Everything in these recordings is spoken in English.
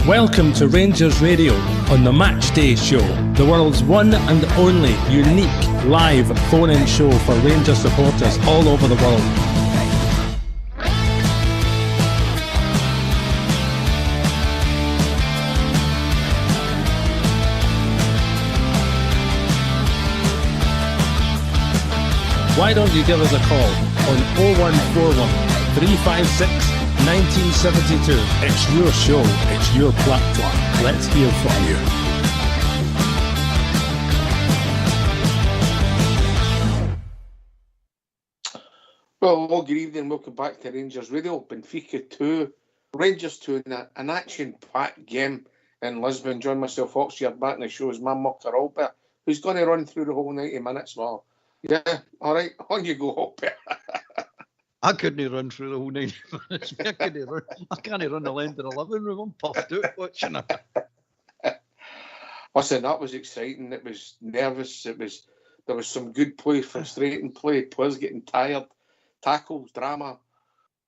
Welcome to Rangers Radio on the Matchday show, the world's one and only unique live phone-in show for Rangers supporters all over the world. Why don't you give us a call on 0141 356 1972. It's your show, it's your platform. Let's hear from you. Well, good evening. Welcome back to Rangers Radio. Benfica 2, Rangers 2 in an action-packed game in Lisbon. Join myself, Oxford, back in the show is my mucker, Albert, who's going to run through the whole 90 minutes. Well, yeah, all right, on you go, Albert. I couldn't run through the whole 90 minutes. I can't run the length of the living room. I'm puffed out watching it. Listen, that was exciting. It was nervous. There was some good play, frustrating play, players getting tired, tackles, drama.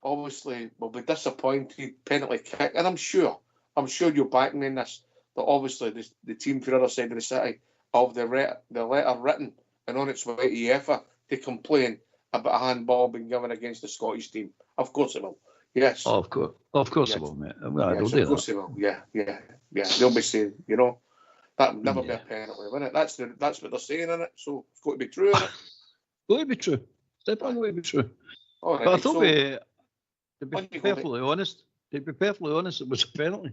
Obviously, we'll be disappointed, penalty kick. And I'm sure you'll back me in this, that obviously the team for the other side of the city have the letter written and on its way to UEFA to complain about a handball being given against the Scottish team. Of course it will. Yes. Oh, of course yes. It will, mate. Yes, of course it will. Yeah. They'll be saying, that'll never be a penalty, won't it? That's what they're saying in it. So it's got to be true, isn't it? It's got to be true. It's definitely going to be true. All right, but I thought to be perfectly honest, it was a penalty.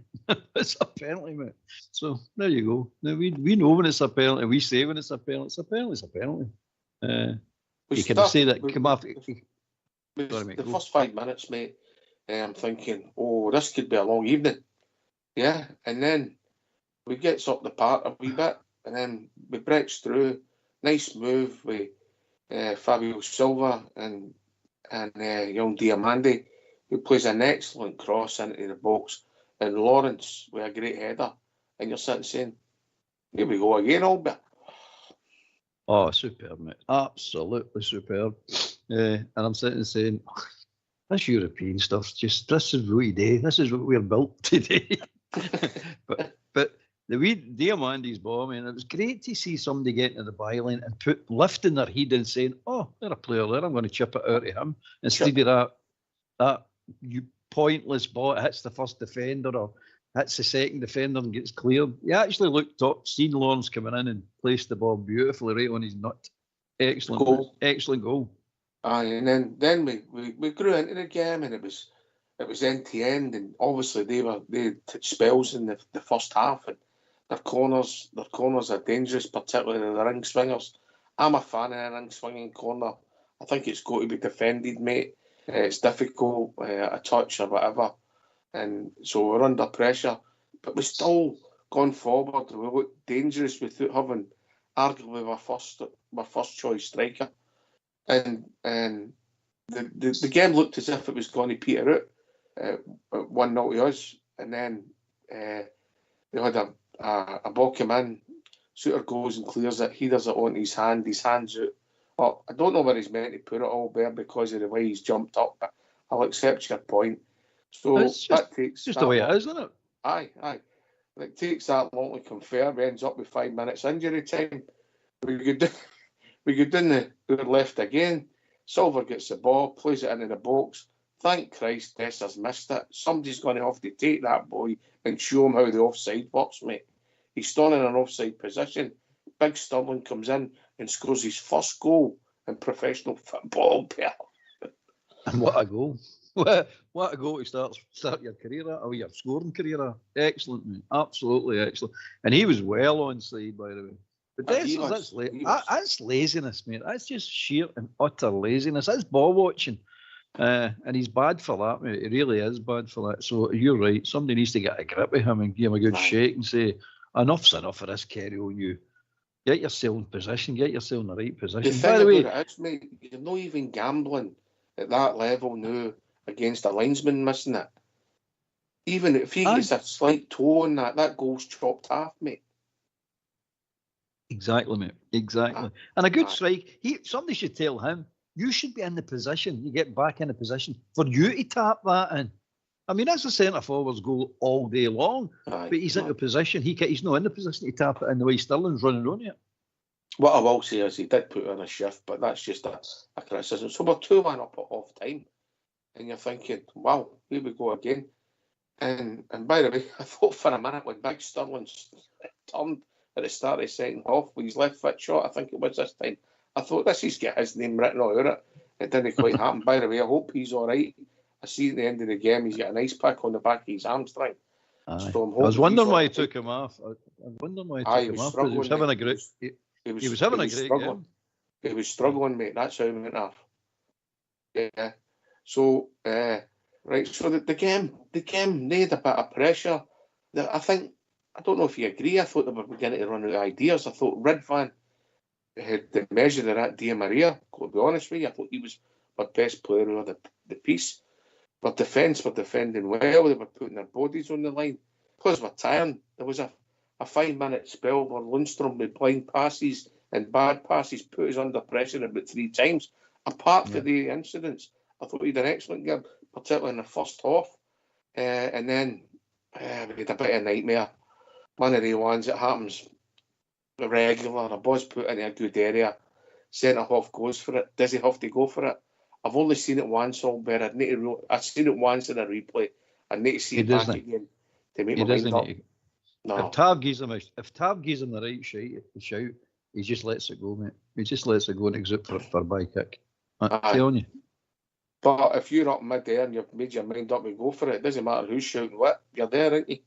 It's a penalty, mate. So there you go. Now we know when it's a penalty. We say when it's a penalty. It's a penalty. It's a penalty. You can say that. Come off. The first 5 minutes, mate. I'm thinking, this could be a long evening. Yeah, and then we gets up the park a wee bit, and then we breaks through. Nice move with Fabio Silva and young Diamandi, who plays an excellent cross into the box, and Lawrence with a great header. And you're sitting saying, here we go again, Albert. Oh, superb, mate. Absolutely superb. And I'm sitting saying, this European stuff, this is what we do. This is what we're built to do. but the wee Diamandi's ball, I mean, it was great to see somebody getting to the byline and lifting their head and saying, there's a player there, I'm going to chip it out of him. Instead of that pointless ball, it hits the first defender or hits the second defender and gets cleared. He actually looked up, seen Lawrence coming in and placed the ball beautifully right on his nut. Excellent goal. Excellent goal. And then we grew into the game, and it was end to end, and obviously they took spells in the first half, and their corners are dangerous, particularly the ring swingers. I'm a fan of a ring swinging corner. I think it's got to be defended, mate. It's difficult, a touch or whatever. And so we're under pressure, but we still gone forward. We look dangerous without having arguably our first choice striker. And the game looked as if it was going to peter out 1-0 to us. And then they had a ball come in, Suter goes and clears it, he does it on his hand's out. Well, I don't know where he's meant to put it all there because of the way he's jumped up, but I'll accept your point. So that takes just the way it is, isn't it? Aye. It takes that long to confirm. Ends up with 5 minutes injury time. We go down the left again. Silver gets the ball, plays it into the box. Thank Christ Dessa's missed it. Somebody's going to have to take that boy and show him how the offside works, mate. He's still in an offside position. Big Sterling comes in and scores his first goal in professional football. And what a goal. What a goal to start your career at, or your scoring career at. Excellent, man. Absolutely excellent. And he was well onside, by the way. But that's laziness, mate. That's just sheer and utter laziness. That's ball watching. And he's bad for that, mate. He really is bad for that. So you're right. Somebody needs to get a grip of him and give him a good shake and say, enough's enough of this, carry on you. Get yourself in position. Get yourself in the right position. By the way, it is, mate, you're not even gambling at that level now against a linesman missing it. Even if he gets a slight toe on that goal's chopped half, mate. Exactly, mate. Exactly. And a good strike. Somebody should tell him, you should be in the position. You get back in the position for you to tap that in. I mean, that's a centre forward's goal all day long. Aye. But he's in a position. He's not in the position to tap it in the way Sterling's running on it. What I will say is he did put in a shift, but that's just a criticism. So we're 2-1 up at half time, and you're thinking, wow, here we go again. And by the way, I thought for a minute when Big Sterling turned at the start of the second half with his left foot shot, I think it was this time, I thought he's got his name written all over it. It didn't quite happen. By the way, I hope he's all right. I see at the end of the game he's got an ice pack on the back of his hamstring. So I was wondering why he took him off. I was wondering why he took him off, because he was having a great he was having a great game. He was struggling, mate. That's how he went off. Yeah. So, right. So the game needed a bit of pressure. I don't know if you agree. I thought they were beginning to run out of ideas. I thought Ridvan had the measure of that Di Maria. To be honest with you, I thought he was our best player of the piece. But defence were defending well. They were putting their bodies on the line. Because we're tiring. There was a 5-minute spell where Lundstrom with blind passes and bad passes put us under pressure about 3 times. Apart from the incidents, I thought he had an excellent game, particularly in the first half. And then we had a bit of a nightmare. One of the ones that happens regular, a ball's put into a good area, centre half goes for it. Does he have to go for it? I've only seen it once, Albert. I've seen it once in a replay. I need to see it back again to make my mind up. No. If Tav gives him the right shout, he just lets it go, mate. He just lets it go and exit for a by kick. I'm telling you. But if you're up mid-air and you've made your mind up to go for it, it doesn't matter who's shouting what. You're there, aren't you?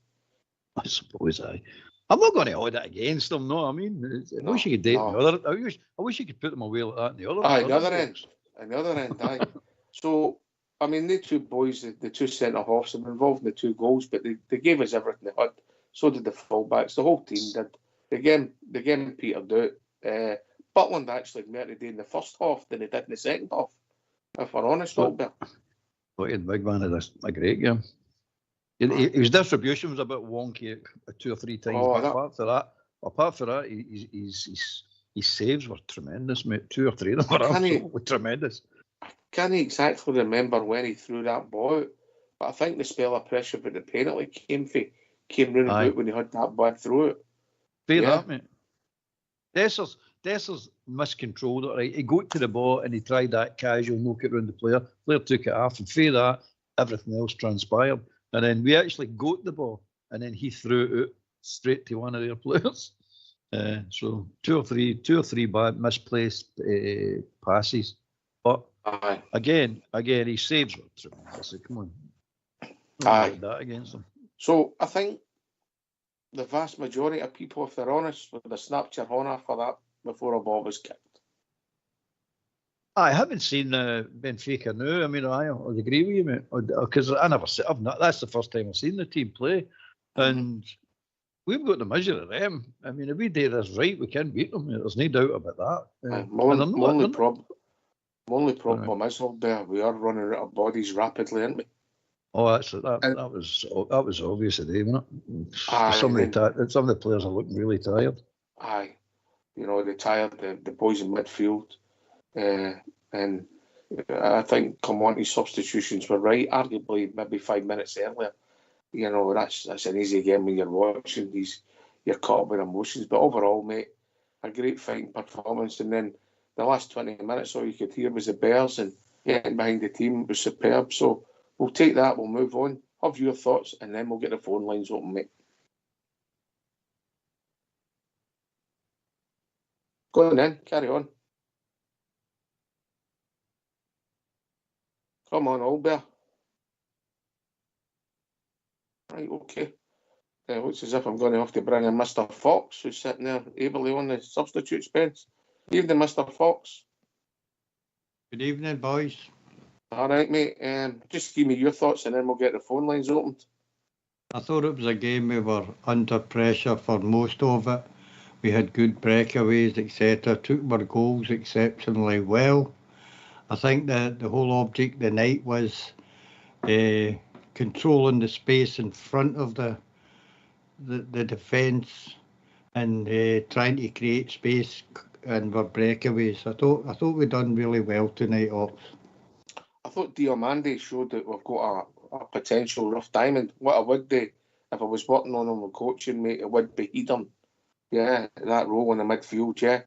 I suppose I'm not going to hold it against them, no. I mean, I wish you could date the other. I wish you could put them away like that in the other. The other end, aye. So, I mean, the two boys, the two centre halves, have been involved in the 2 goals, but they gave us everything they had. So did the fullbacks. The whole team did. The game petered out. Butland actually had more to do in the first half than he did in the second half. If we're honest, Albert. But the big man had a great game. His distribution was a bit wonky 2 or 3 times. But apart from that, his saves were tremendous, mate. 2 or 3 of them were absolutely tremendous. I can't exactly remember when he threw that ball out, but I think the spell of pressure with the penalty came round about when he had that ball through it. Fair that, mate. Dessers miscontrolled it, right? He got to the ball and he tried that casual knock it round the player. Player took it off, and for that, everything else transpired. And then we actually got the ball, and then he threw it out straight to one of their players. So two or three bad misplaced passes. But again, his saves were tremendous. Come on. That against them. So I think the vast majority of people, if they're honest, would have snapped your horn off for that before a ball was kicked. I haven't seen Benfica now. I mean, I agree with you, mate. Because that's the first time I've seen the team play. And we've got the measure of them. I mean, if we do this right, we can beat them. There's no doubt about that. My only problem is, Albert, we are running out of bodies rapidly, aren't we? Oh, that was obvious today, wasn't it? Some of the players are looking really tired. Aye, they're tired. The boys in midfield, and I think Comonti's substitutions were right. Arguably, maybe 5 minutes earlier. That's an easy game when you're watching. You're caught up with emotions, but overall, mate, a great fighting performance. And then the last 20 minutes, all you could hear was the bells, and getting behind the team was superb. So we'll take that. We'll move on. Have your thoughts, and then we'll get the phone lines open, mate. Go on then. Carry on. Come on, Albert. Right, okay. It looks as if I'm going to have to bring in Mr. Fox, who's sitting there ably on the substitutes bench. Evening, Mr. Fox. Good evening, boys. All right, mate. Just give me your thoughts, and then we'll get the phone lines opened. I thought it was a game we were under pressure for most of it. We had good breakaways, etc. Took our goals exceptionally well. I think that the whole object the night was controlling the space in front of the defence and trying to create space and our breakaways. I thought we done really well tonight, Ox. I thought Diomande showed that we've got a potential rough diamond. What I would do if I was working on him with coaching, mate, it would be Eden. Yeah, that role in the midfield, yeah.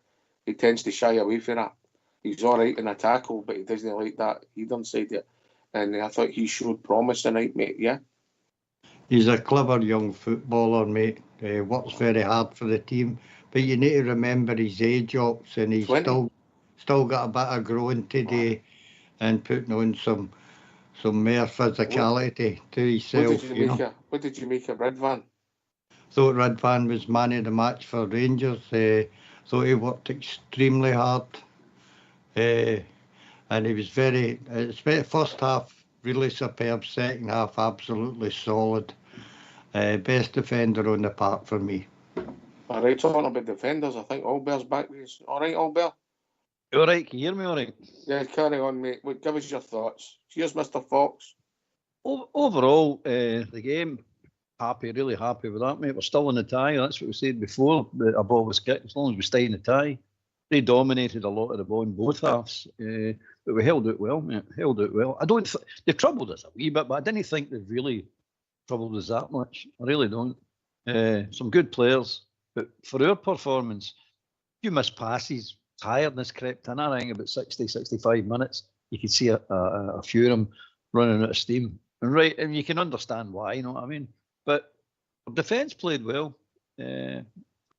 He tends to shy away from that. He's all right in a tackle, but he doesn't like that Eden side of it. And I thought he showed promise tonight, mate, yeah. He's a clever young footballer, mate. Works very hard for the team. But you need to remember his age, Ox, and he's 20. still got a bit of growing today and putting on some more physicality to himself. What did you make of Redvan? Thought Redvan was man of the match for Rangers. Thought he worked extremely hard. And he was very, first half really superb, second half absolutely solid. Best defender on the park for me. All right, talking about defenders, I think Albert's back. All right, Albert? You all right? Can you hear me all right? Yeah, carry on, mate. Give us your thoughts. Cheers, Mr. Fox. Overall, the game, really happy with that, mate. We're still in the tie. That's what we said before. A ball was kicked. As long as we stay in the tie, they dominated a lot of the ball in both halves. But we held it well, mate. Held it well. They've troubled us a wee bit, but I didn't think they've really troubled us that much. I really don't. Some good players, but for our performance, a few missed passes, tiredness crept in. I think about 60, 65 minutes, you could see a few of them running out of steam. And you can understand why, you know what I mean? But our defence played well. I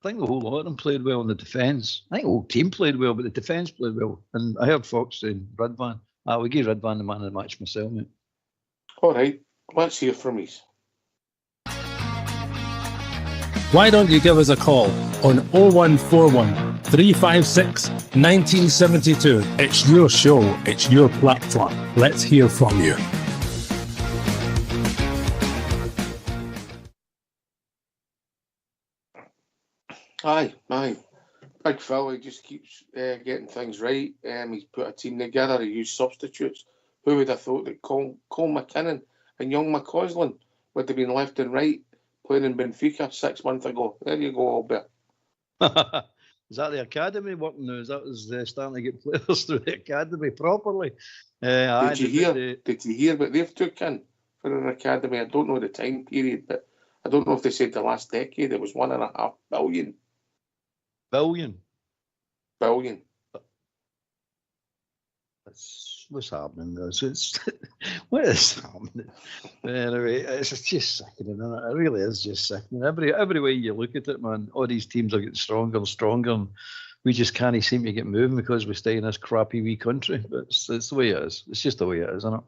think the whole lot of them played well in the defence. I think the whole team played well, but the defence played well. And I heard Fox saying Redvan. I would give Redvan the man of the match myself, mate. All right, let's hear from you. Why don't you give us a call on 0141 356 1972? It's your show, it's your platform. Let's hear from you. Aye. Big Phil, he just keeps getting things right. He's put a team together, he used substitutes. Who would have thought that Cole McKinnon and young McCausland would have been left and right playing in Benfica 6 months ago? There you go, Albert. Is that the academy working now? Is that starting to get players through the academy properly? Did you hear what they've took in for an academy? I don't know the time period, but I don't know if they said the last decade. It was $1.5 billion. Billion. What's happening? What is happening? Anyway, it's just sickening, isn't it? It really is just sickening. Every way you look at it, man, all these teams are getting stronger and stronger, and we just can't seem to get moving because we stay in this crappy wee country. But it's the way it is. It's just the way it is, isn't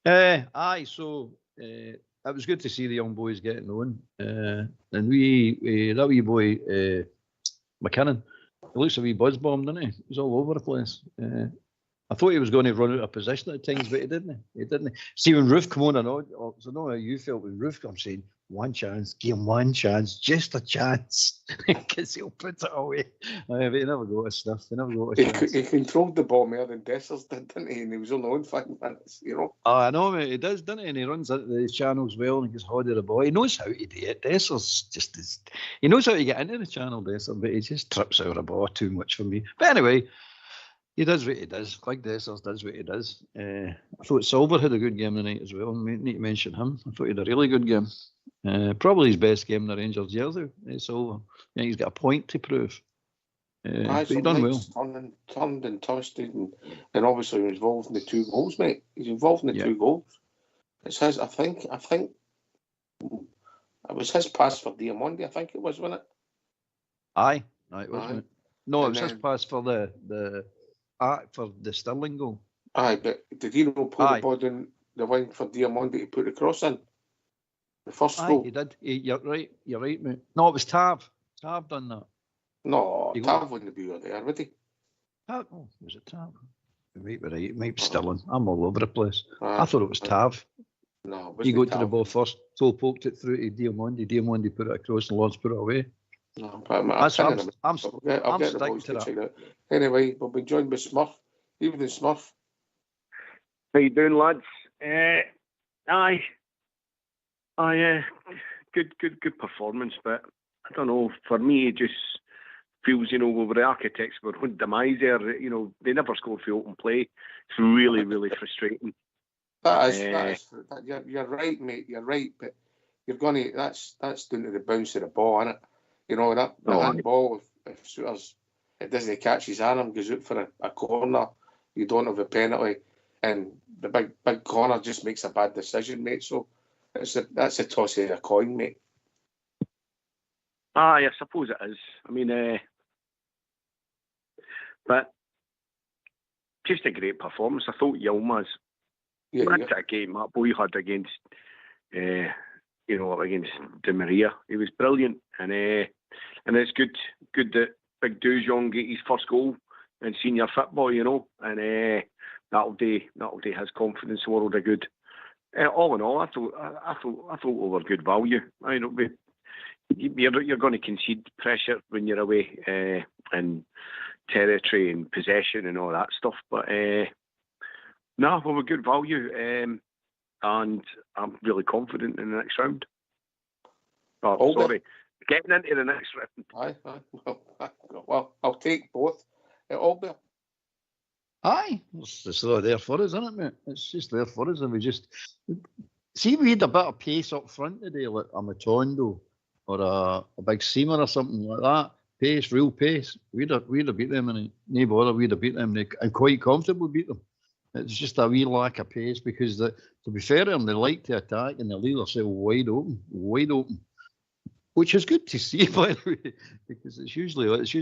it? So it was good to see the young boys getting on. And that wee boy, McKinnon, he looks a wee buzz bomb, doesn't he? He's all over the place. I thought he was going to run out of position at times, but he didn't. See, when Roof come on, I don't know how you felt when Roof comes saying, one chance, give him one chance, just a chance, because he'll put it away. But he never got his stuff. He controlled the ball more than Dessers did, didn't he? And he was only on 5 minutes, you know. Oh, I know, mate. He does, doesn't he? And he runs into the channels well and gets hold of the ball. He knows how to do it. Dessers he knows how to get into the channel, Dessers, but he just trips out of the ball too much for me. But anyway, he does what he does. Like Dessers does what he does. I thought Silver had a good game tonight as well. I need to mention him. I thought he had a really good game. Probably his best game in the Rangers jersey. Silver. Yeah, he's got a point to prove. But he done well. Turned and toasted, and obviously was involved in the 2 goals, mate. He's involved in the 2 goals. It's his. I think it was his pass for Diamondi. I think it was, wasn't it? Aye, it wasn't it? No, it was his pass for the Stirling goal. Aye, but did he not put the ball down the wing for Diamondi to put the cross in? The first goal. He did. You're right, mate. No, it was Tav. Tav done that. No, Tav wouldn't be there, would he? Was it Tav? You might be right. It might be Stirling. I'm all over the place. I thought it was Tav. No, he got to the ball first. So poked it through to Diamondi. Diamondi put it across and Lawrence put it away. No, but I'm sticking to that. Anyway, we'll be joined by Smurf. Evening, Smurf. How you doing, lads? Good performance, but I don't know. For me, it just feels, we were the architects of our own demise there. They never scored for open play. It's really, really frustrating. You're right, mate. You're right, but you're gonna. That's down to the bounce of the ball, isn't it? You know that ball. If Souters, it doesn't catch his arm, goes out for a corner. You don't have a penalty, and the big corner just makes a bad decision, mate. So that's a toss of a coin, mate. I suppose it is. I mean, but just a great performance. I thought Yilmaz. That game that boy had against, against Di Maria, he was brilliant, and it's good that Big Dujon get his first goal in senior football, and that'll do his confidence a world of good. All in all, I thought we were good value. I know you're going to concede pressure when you're away in territory and possession and all that stuff, but. No, we were good value, and I'm really confident in the next round. Getting into the next round. Aye. Well, I'll take both. Albert. Aye, it's just there for us, isn't it, mate? It's just there for us, and we just see if we had a bit of pace up front today, like a Matondo or a big Seamer or something like that. Pace, real pace. We'd have beat them, and no bother, we'd have beat them, and quite comfortably beat them. It's just a wee lack of pace because, to be fair to them, they like to attack and they leave themselves wide open, which is good to see, by the way, because it's usually there as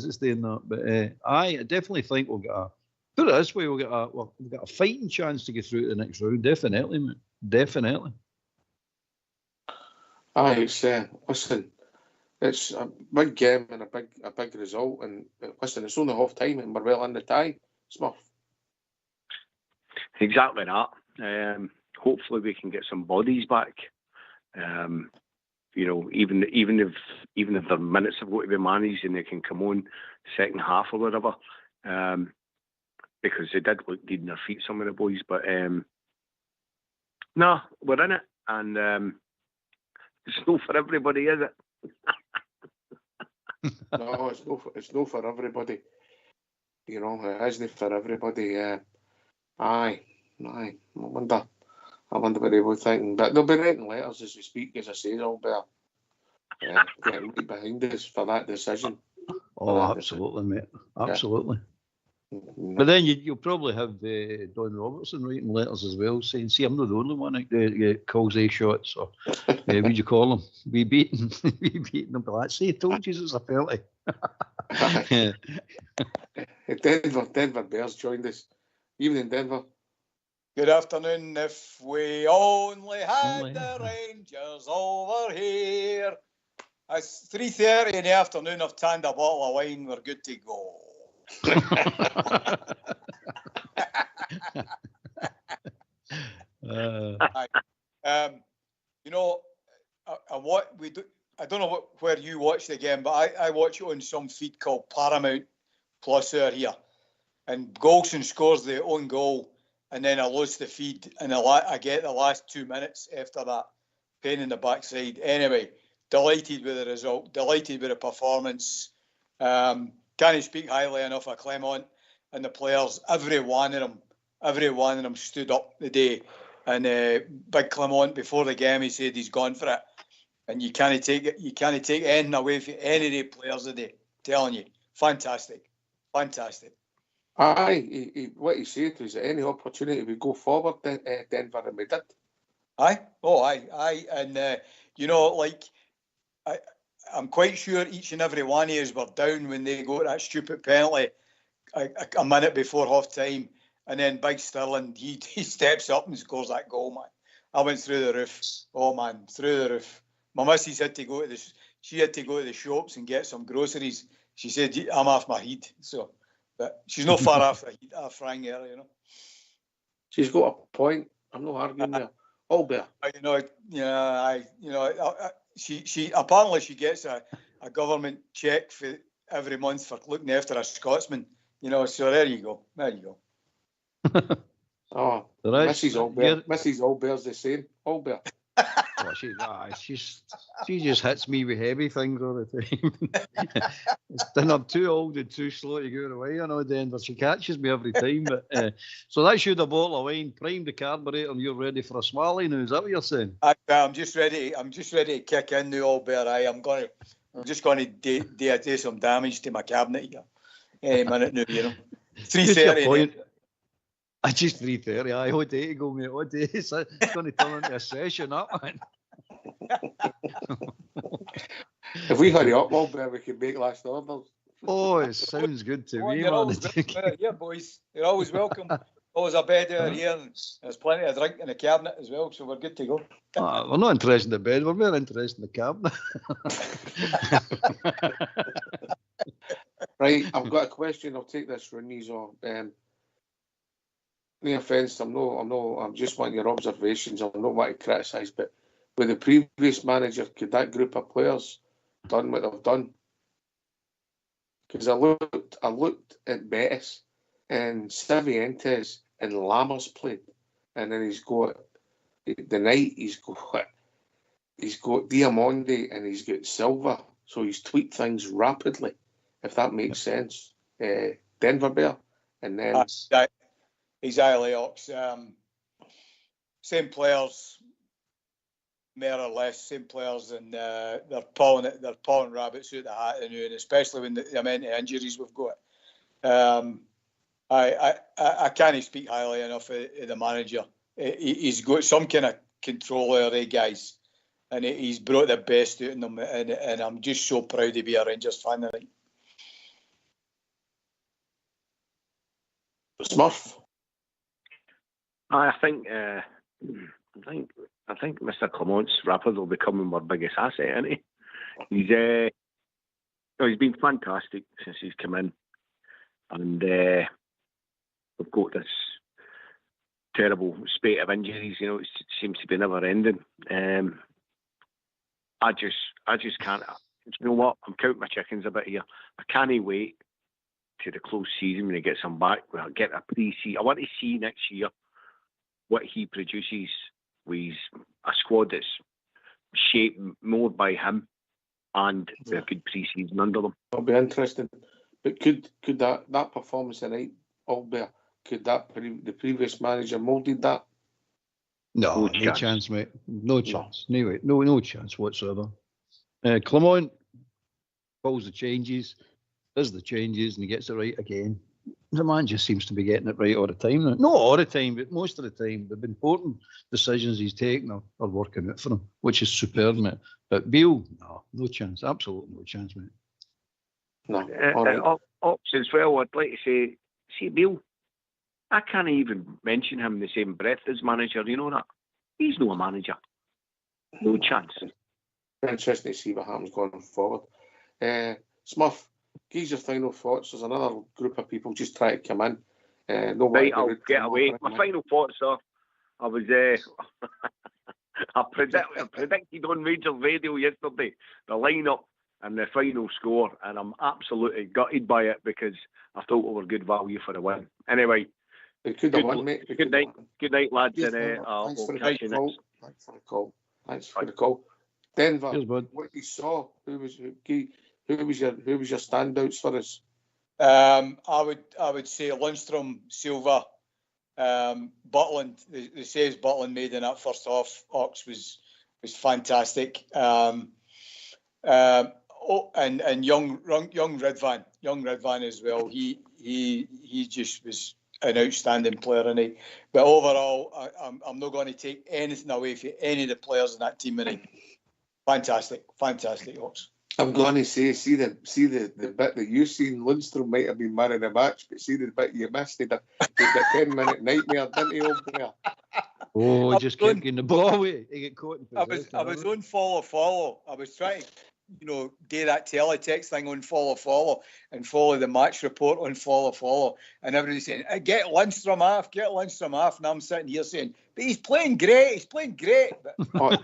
it's doing that. But I definitely think we'll get put it this way, we'll get a fighting chance to get through to the next round. Definitely, mate. Definitely. Aye, it's listen, it's a big game and a big result, and listen, it's only half time and we're well in the tie, Smurf. Exactly that. Hopefully we can get some bodies back. Even if their minutes have got to be managed and they can come on second half or whatever, because they did look dead in their feet, some of the boys. But no, we're in it, and it's no for everybody, is it? No, it's no for everybody. It isn't for everybody. Aye. I wonder what they were thinking. But they'll be writing letters as we speak, as I say, they'll be getting right behind us for that decision. Oh, absolutely, mate. Absolutely. Yeah. But then you'll probably have Don Robertson writing letters as well, saying, see, I'm not the only one that calls A shots, or what do you call them? We beaten them. But let's say, I told you it's a penalty. Denver Bears joined us. Evening, Denver. Good afternoon. If we only had the Rangers over here. It's 3:30 in the afternoon. I've tanned a bottle of wine. We're good to go. I don't know where you watch the game, but I watch it on some feed called Paramount Plus here. And Golson scores the own goal, and then I lose the feed, and I get the last 2 minutes after that, pain in the backside. Anyway, delighted with the result, delighted with the performance. Can't speak highly enough of Clement and the players. Every one of them stood up the day. And Big Clement, before the game, he said he's gone for it. And you can't take it. You can't take anything away from any of the players today. Telling you, fantastic. Aye, what he said was that any opportunity we go forward, Denver, and we did. Aye, and I'm quite sure each and every one of us were down when they got that stupid penalty a minute before half time, and then Big Sterling he steps up and scores that goal, man. I went through the roof. Oh man, through the roof. My missus had to go to the shops and get some groceries. She said I'm off my heat, so. But she's not far off Frank here, She's got a point. I'm not arguing there. Albert. She apparently she gets a government check for every month for looking after a Scotsman. So there you go. Oh, Mrs. Albert's the same. Albert. Oh, she just hits me with heavy things all the time. Then I'm too old and too slow to get away. I know, Denver. She catches me every time. But so that's you, the bottle of wine, prime the carburetor, and you're ready for a swally now. Is that what you're saying? I'm just ready. I'm just ready to kick in now, Albert. I'm just going to do some damage to my cabinet here. Any minute now, 3:30. I just 3:30. I all day to go, mate. All day. It's going to turn into a session, that man. If we hurry up, Albert, we can make last orders. Oh, it sounds good to me, You're man. always welcome here, boys. You're always welcome. Always a bed out here, and there's plenty of drink in the cabinet as well, so we're good to go. We're not interested in the bed. We're more interested in the cabinet. Right, I've got a question. I'll take this from these on. No offence, I'm just wanting your observations. I'm not wanting to criticise, but with the previous manager, could that group of players done what they've done? Because I looked at Betis and Cifuentes and Lammers played, and then he's got Diamonde and he's got Silva, so he's tweaked things rapidly, if that makes sense. Denver Bear, and then exactly, Ox. Same players, more or less, same players, and they're pulling rabbits out the hat, and especially when the amount of injuries we've got. I can't speak highly enough of the manager. He's got some kind of control over guys, and he's brought the best out in them, and I'm just so proud to be a Rangers fan tonight. Smurf. I think Mr. Clement's rapidly becoming our biggest asset, isn't he? He's been fantastic since he's come in, and we've got this terrible spate of injuries. It seems to be never ending. I just can't. You know what? I'm counting my chickens a bit here. I can't wait to the close season when he gets them back. We'll get a pre-season. I want to see next year what he produces with a squad that's shaped more by him and a good pre-season under them. It'll be interesting. But could that performance tonight, Albert, could the previous manager moulded that? No chance, mate. No chance. No chance whatsoever. Clement pulls the changes, does the changes, and he gets it right again. The man just seems to be getting it right all the time now. Not all the time, but most of the time. The important decisions he's taking are working out for him, which is superb, mate. But Beale, no chance. Absolutely no chance, mate. No. All right. Ops as well, I'd like to say Beale. I can't even mention him in the same breath as manager. You know that? He's no manager. No chance. Interesting to see what happens going forward. Smurf, give your final thoughts. There's another group of people just trying to come in. Right, I'll get away. My final thoughts are, I was I predicted on RangersRadio yesterday the lineup and the final score, and I'm absolutely gutted by it because I thought we were good value for the win. Anyway, good night, lads, yes, and we'll catch you next. Thanks for the call. Denver, cheers, bud. What you saw? Who was your standouts for us? I would say Lundstrom, Silva, Butland. The saves Butland made in that first half, Ox, was fantastic. And young Ridvan as well. He just was an outstanding player, innit? But overall, I'm not going to take anything away from any of the players in that team, innit? Fantastic, Ox. I'm going to say, see the bit that you seen. Lundstrom might have been man of the match, but see the bit you missed. He did a 10-minute nightmare, didn't he, old player? Oh, he just kept getting the ball away. He get caught in possession. I was on follow. I was trying to, do that teletext thing on follow, and follow the match report on follow, and everybody's saying, get Lundstrom off, and I'm sitting here saying, but he's playing great. But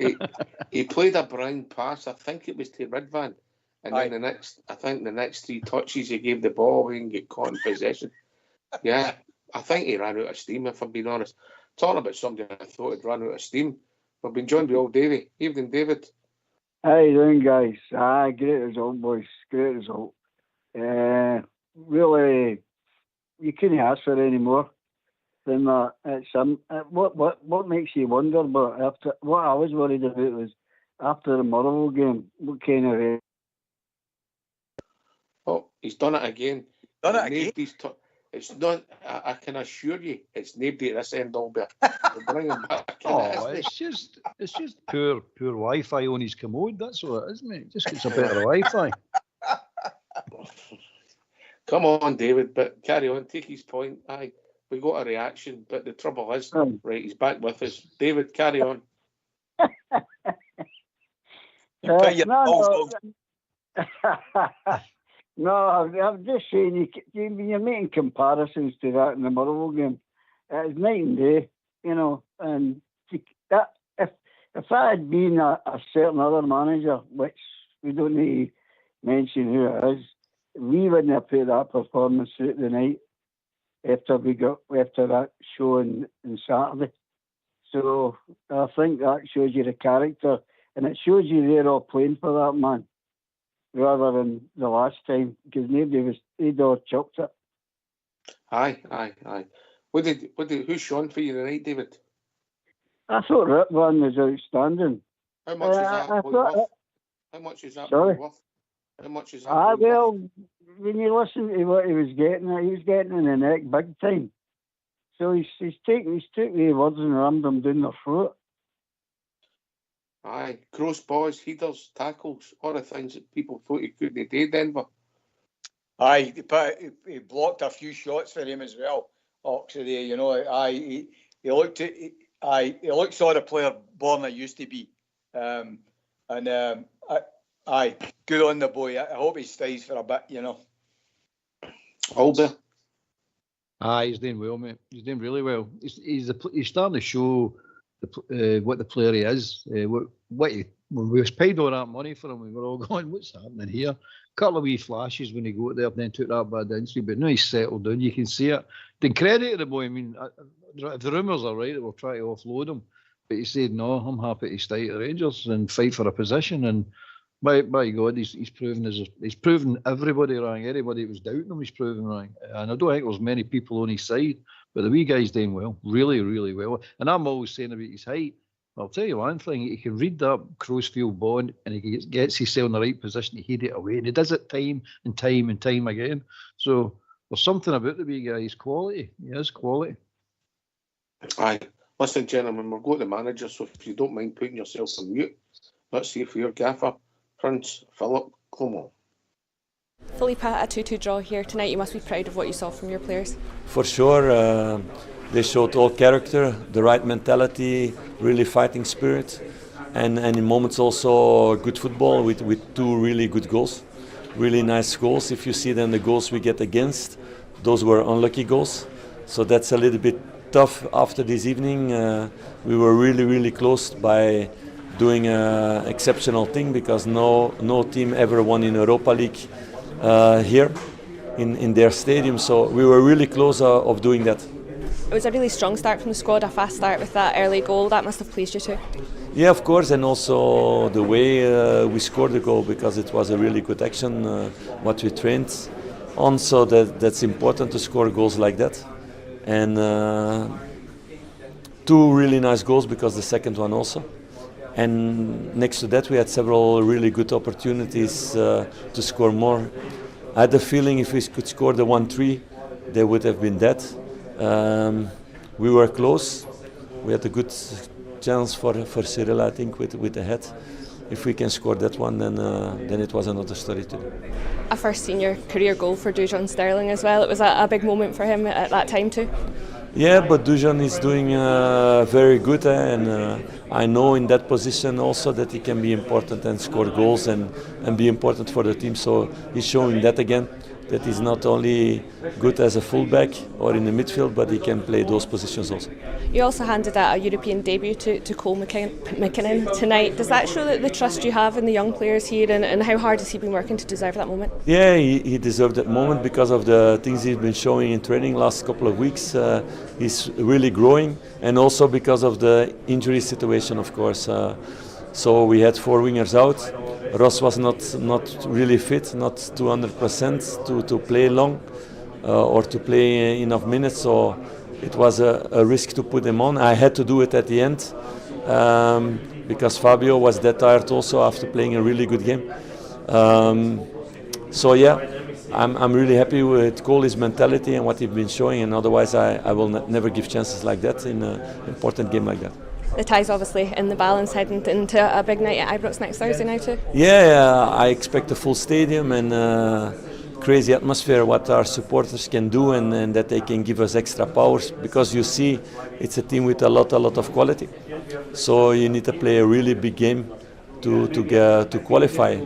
he played a brown pass. I think it was to Ridvan, and then the next 3 touches he gave the ball away and get caught in possession. Yeah, I think he ran out of steam, if I'm being honest. Talking about somebody I thought had run out of steam, We've been joined by old Davy. Evening, David. How you doing, guys? Great result, boys. Great result. Really, you couldn't ask for any more than that. It's what makes you wonder, but after what I was worried about was after the Motherwell game, what kind of Oh, he's done it again. Done it again? It's not. I can assure you, it's nobody at this end, Albert. We'll bring him back. Oh, it's just poor Wi-Fi on his commode. That's all it is, mate. Just gets a better Wi-Fi. Come on, David, but carry on. Take his point. Aye, we got a reaction, but the trouble is, right, he's back with us. David, carry on. No, I'm just saying, you're making comparisons to that in the Motherwell game. It's night and day, you know. And that if I had been a certain other manager, which we don't need to mention who it is, we wouldn't have put that performance through the night after that show on Saturday. So I think that shows you the character, and it shows you they're all playing for that man, rather than the last time, because they'd all chucked it. Aye. Who's shone for you tonight, David? I thought Ripvan was outstanding. How much is that worth? How much is that worth? How much is that? Well, when you listen to what he was getting in the neck big time. So he's took the words and rammed them down their throat. Aye, cross balls, headers, tackles, all the things that people thought he couldn't do, Denver. Aye, he blocked a few shots for him as well. Oxley, you know, he looked sort of player born that used to be. Aye, good on the boy. I hope he stays for a bit, you know. Albert. Aye, he's doing well, mate. He's doing really well. He's starting to show what the player he is. When we was paid all that money for him, we were all going, what's happening here? A couple of wee flashes when he got there, then took that bad injury, but now he's settled down. You can see it. The credit to the boy, I mean, if the rumours are right, that we're trying to offload him, but he said, no, I'm happy to stay at the Rangers and fight for a position. And by God, he's proven everybody wrong. Anybody that was doubting him, he's proven wrong. And I don't think there's many people on his side, but the wee guy's doing well, really, really well. And I'm always saying about his height. I'll tell you one thing, he can read that Crowsfield bond and he gets himself in the right position to head it away. And he does it time and time and time again. So there's something about the wee guy. He's quality. He is quality. Aye. Listen, gentlemen, we'll go to the manager, so if you don't mind putting yourself on mute, let's see if your gaffer, Prince Philip, come on. Philippe, a 2-2 draw here tonight. You must be proud of what you saw from your players. For sure. They showed all character, the right mentality, really fighting spirit, and in moments also good football with two really good goals, really nice goals. If you see then the goals we get against, those were unlucky goals. So that's a little bit tough after this evening. We were really, really close by doing an exceptional thing because no team ever won in Europa League here in their stadium. So we were really close of doing that. It was a really strong start from the squad, a fast start with that early goal. That must have pleased you too. Yeah, of course, and also the way we scored the goal because it was a really good action, what we trained on. So that's important to score goals like that. And two really nice goals because the second one also. And next to that, we had several really good opportunities to score more. I had the feeling if we could score the 1-3, they would have been dead. We were close. We had a good chance for Cyril, I think, with the head. If we can score that one, then it was another story to do. A first senior career goal for Dujon Sterling as well. It was a big moment for him at that time too. Yeah, but Dujon is doing very good, and I know in that position also that he can be important and score goals and be important for the team. So he's showing that again. that he's not only good as a fullback or in the midfield, but he can play those positions also. You also handed out a European debut to Cole McKinnon tonight. Does that show that the trust you have in the young players here, and how hard has he been working to deserve that moment? Yeah, he deserved that moment because of the things he's been showing in training last couple of weeks. He's really growing, and also because of the injury situation, of course. So we had 4 wingers out. Ross was not really fit, not 200% to play long or to play enough minutes. So it was a risk to put him on. I had to do it at the end because Fabio was that tired also after playing a really good game. So yeah, I'm really happy with Cole, his mentality and what he's been showing. And otherwise, I will never give chances like that in an important game like that. The tie's obviously in the balance heading into a big night at Ibrox next Thursday now too. Yeah, I expect a full stadium and crazy atmosphere, what our supporters can do and that they can give us extra powers, because you see it's a team with a lot of quality. So you need to play a really big game to qualify.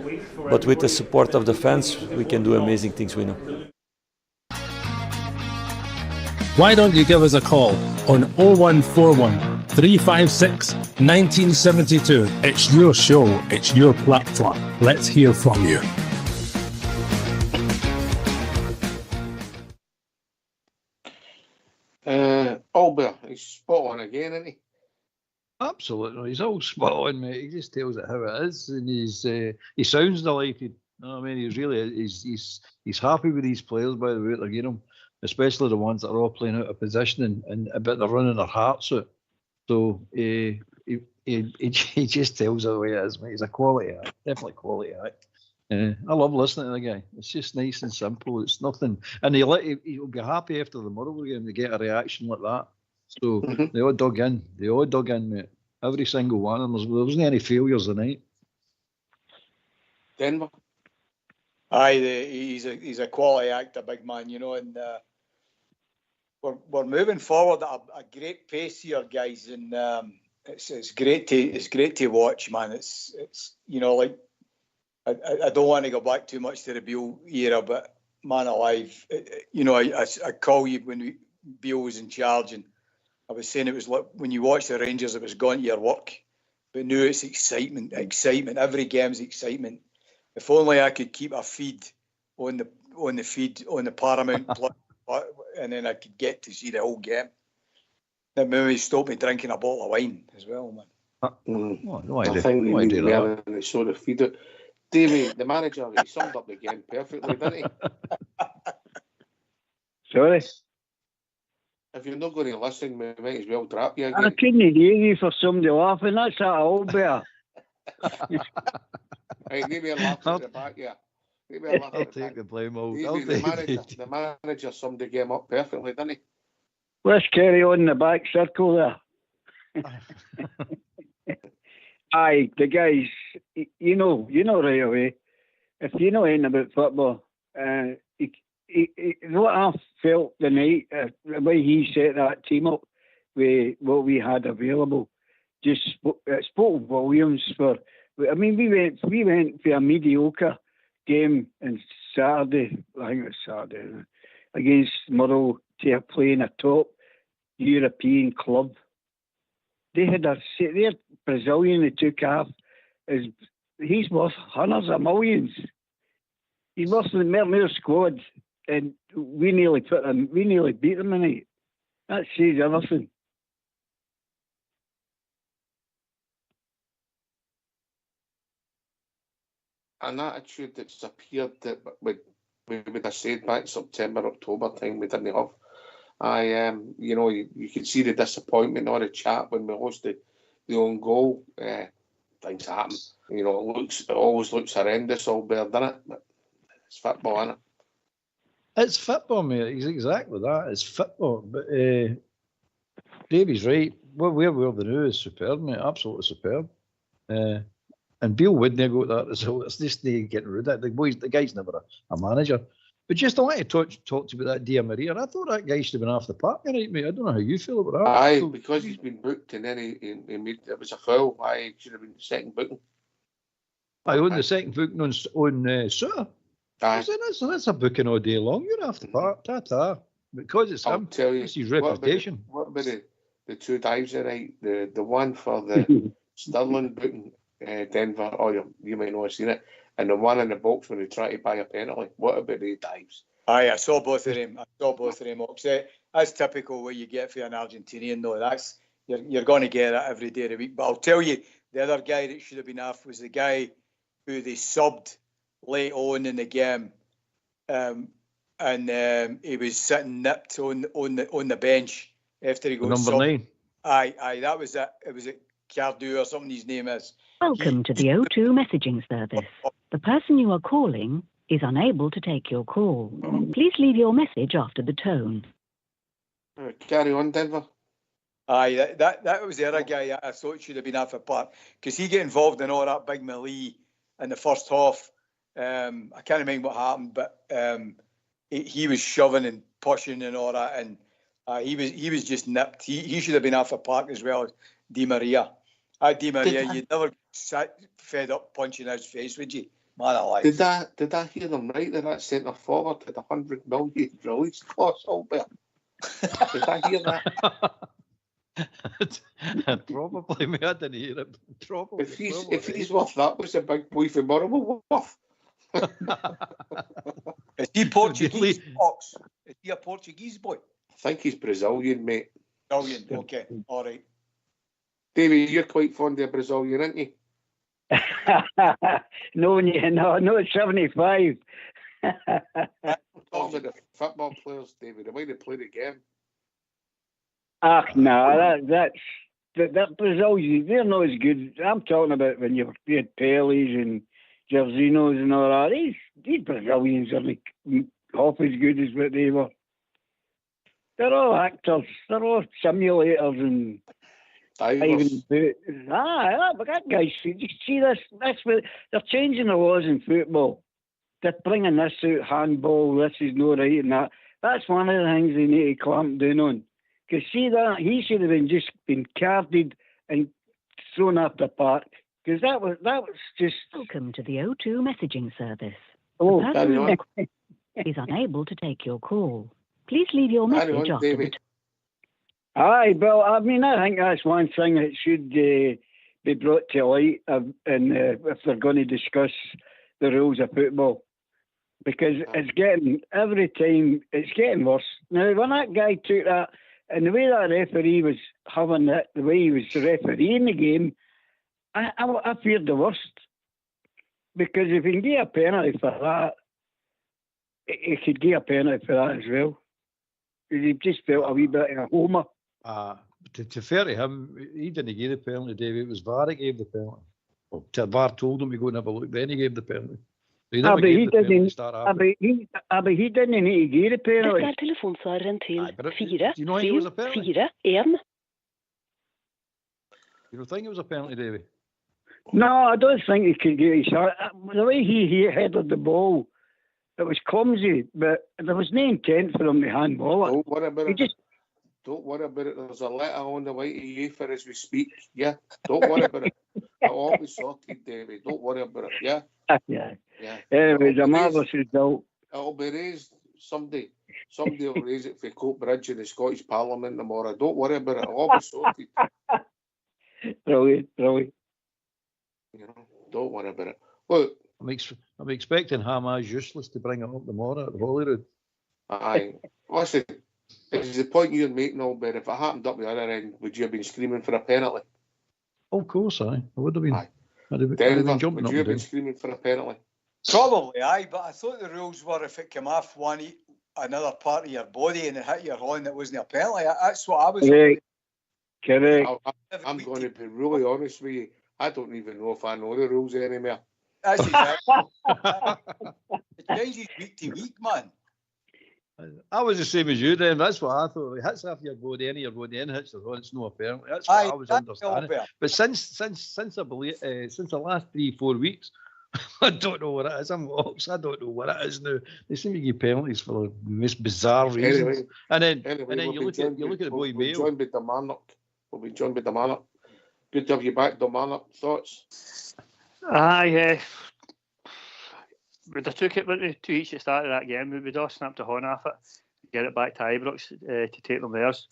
But with the support of the fans, we can do amazing things, we know. Why don't you give us a call on 0141 356 1972. It's your show, it's your platform. Let's hear from you. Albert, he's spot on again, isn't he? Absolutely, he's all spot on, mate. He just tells it how it is, and he sounds delighted. You know what I mean? He's happy with these players, by the way, they're getting him, especially the ones that are all playing out of position and a bit they're running their hearts out. So he just tells it the way it is, mate. He's a quality act, definitely quality act. I love listening to the guy. It's just nice and simple. It's nothing, and he'll be happy after the Motherwell game to get a reaction like that. So they all dug in. They all dug in, mate. Every single one. And there wasn't any failures tonight. Denver. Aye, he's a quality actor, big man, you know, and we're moving forward at a great pace here, guys, and it's great to watch, man. It's you know, like I don't want to go back too much to the Beale era, but man alive, you know, I call you when Beale was in charge, and I was saying it was like when you watch the Rangers, it was going to your work, but now it's excitement. Every game's excitement. If only I could keep a feed on the Paramount Plus, and then I could get to see the whole game. That maybe stop me drinking a bottle of wine as well, man. No idea. I think we no need idea to that. have a sort of feed it. Davey, the manager, he summed up the game perfectly, didn't he? Sorry? If you're not going to listen, we might as well drop you I again. couldn't hear you for somebody laughing. That's that old bear. Hey, maybe a laugh at the back, yeah. Maybe a laugh I'll at the take back. the blame. I'll Davey, take the manager summed the game up perfectly, didn't he? Let's carry on in the back circle there. Aye, the guys, you know right away. If you know anything about football, what I felt the night, the way he set that team up with what we had available, just spoke volumes for. I mean, we went for a mediocre game on Saturday. I think it was Saturday against Motherwell to playing a top European club. They had their Brazilian they took off. He's worth hundreds of millions. He's worth their squad, and we nearly beat them tonight. That says everything. An attitude that's appeared that we would have said back September, October time we didn't have. You know, you could see the disappointment or the chat when we lost the own goal. Things happen. You know, it always looks horrendous, all better, doesn't it? But it's football, isn't it? It's football, mate. It's exactly that. It's football. But Davey's right. Where we're the new is superb, mate. Absolutely superb. And Beale wouldn't go that result. It's just getting rid of it. The guy's never a manager. But just I want to talk to you about that Di Maria. I thought that guy should have been off the park tonight, mate. I don't know how you feel about that. Aye, because he's been booked and then he made it was a foul. Aye, should have been second booking. I own the second booking on Sutter. Aye. That's a booking all day long. You're after that. Ta-ta. Because it's I'll him. tell you. It's his reputation. What about the two dives tonight? The one for the Stirling booking Denver. Oh, you might not have seen it. And the one in the box when they try to buy a penalty. What about the dives? Aye, I saw both of them. That's typical what you get for an Argentinian, though. That's you're going to get that every day of the week. But I'll tell you, the other guy that should have been off was the guy who they subbed late on in the game, and he was sitting nipped on the bench after he got Number subbed. 9. Aye, that was it. It was a Cardew or something. His name is. Welcome to the O2 messaging service. The person you are calling is unable to take your call. Please leave your message after the tone. Carry on, Denver. Aye, that was the other guy I thought should have been off a part because he got involved in all that big melee in the first half. I can't remember what happened, but he was shoving and pushing and all that, and he was just nipped. He should have been off a park as well as Di Maria. Di Maria, you'd never fed up punching his face, would you? Man alive. Did I hear them right that centre forward had 100 million release clause, Albert? Did I hear that? Probably, me. I didn't hear it. Probably. If he's worth that, what's a big boy from Murray worth? Is he Portuguese, Fox? Is he a Portuguese boy? I think he's Brazilian, mate. Brazilian, okay, all right. David, you're quite fond of Brazilian, aren't you? No, it's 75. Talking about the football players, David, the way they play the game. No, that Brazilian, they're not as good. I'm talking about when you had Pelés and Jairzinhos and all that. These Brazilians are like half as good as what they were. They're all actors. They're all simulators and but that guy, see this? That's what they're changing the laws in football. They're bringing this out, handball. This is no right, and that. That's one of the things they need to clamp down on. Because see that he should have been carded and thrown off the park. Because that was just. Welcome to the O2 messaging service. Oh, the person is unable to take your call. Please leave your message after the tone. Aye, well, I mean, I think that's one thing that should be brought to light if they're going to discuss the rules of football. Because it's getting worse. Now, when that guy took that, and the way that referee was having it, the way he was refereeing the game, I feared the worst. Because if he can get a penalty for that, he could get a penalty for that as well. He just felt a wee bit of a homer. To fair to him, he didn't give the penalty, David. It was VAR that gave the penalty. Well, VAR told him to go and have a look, then he gave the penalty. He but he didn't need to give the penalty. Dette telefonsvareren til 4 Do you don't think it was a penalty, David? No, I don't think he could get his shot. The way he headed the ball, it was clumsy, but there was no intent for him to handball it. Don't worry about it. Don't worry about it. There's a letter on the way to you for as we speak. Yeah, don't worry about it. It'll all be sorted, David. Don't worry about it. Yeah. Yeah. Anyway, it's a marvellous result. It'll be raised someday. Somebody will raise it for Coat Bridge in the Scottish Parliament tomorrow. Don't worry about it. It'll all be sorted. Brilliant. You know, don't worry about it. Look, I'm expecting Hamas useless to bring it up tomorrow at Holyrood. Aye. Listen, it's the point you're making, Albert. If it happened up the other end, would you have been screaming for a penalty? Oh, of course, I would have been. Aye. I'd have Denver, been jumping would up you have and been down. screaming for a penalty? Probably, aye, but I thought the rules were if it came off another part of your body and it hit your hand, it wasn't a penalty. That's what I was saying. Correct. I'm going to be really honest with you. I don't even know if I know the rules anymore. That's exactly. It changes week to week, man. I was the same as you then. That's what I thought. It hits off your body, any of your body, and hits the hand. It's no apparent. That's what I was understanding. But since I believe, since the last 3-4 weeks, I don't know what it is. I'm lost. I don't know what it is now. They seem to give penalties for the most bizarre reasons. Anyway, and then you look at the boy Mayo. We'll be joined by Damarnock. Good to have you back, Damarnock. Thoughts? Aye, we'd have took it with 2 each at the start of that game. We'd all snapped a horn off it, get it back to Ibrox to take them theirs.